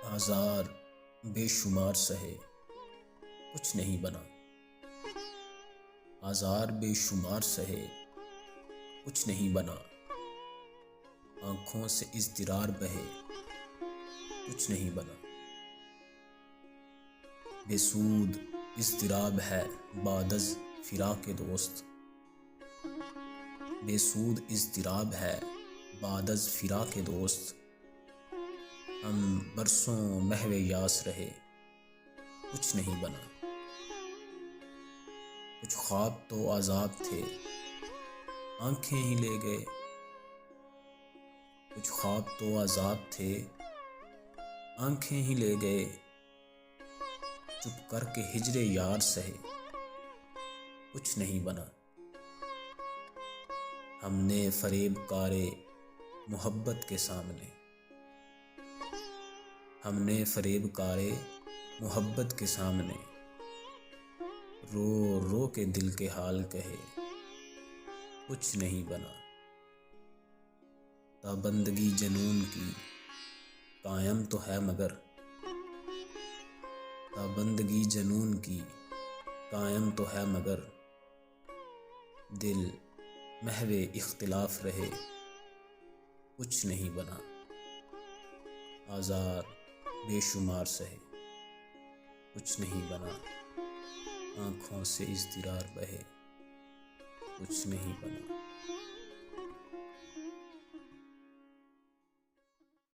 آزار بے شمار سہے کچھ نہیں بنا، آزار بے شمار سہے کچھ نہیں بنا، آنکھوں سے اضطرار بہے کچھ نہیں بنا، بے سود اضطراب ہے بعد از فراق دوست، بے سود اضطراب ہے بعد از فراق دوست، ہم برسوں محو یاس رہے کچھ نہیں بنا، کچھ خواب تو عذاب تھے آنکھیں ہی لے گئے، کچھ خواب تو عذاب تھے آنکھیں ہی لے گئے، چپ کر کے ہجر یار سہے کچھ نہیں بنا، ہم نے فریب کارے محبت کے سامنے، ہم نے فریب کارے محبت کے سامنے رو رو کے دل کے حال کہے کچھ نہیں بنا، تابندگی جنون کی قائم تو ہے مگر، تابندگی جنون کی قائم تو ہے مگر، دل محو اختلاف رہے کچھ نہیں بنا، آزار بے شمار سہے کچھ نہیں بنا، آنکھوں سے اضطرار بہے کچھ نہیں بنا۔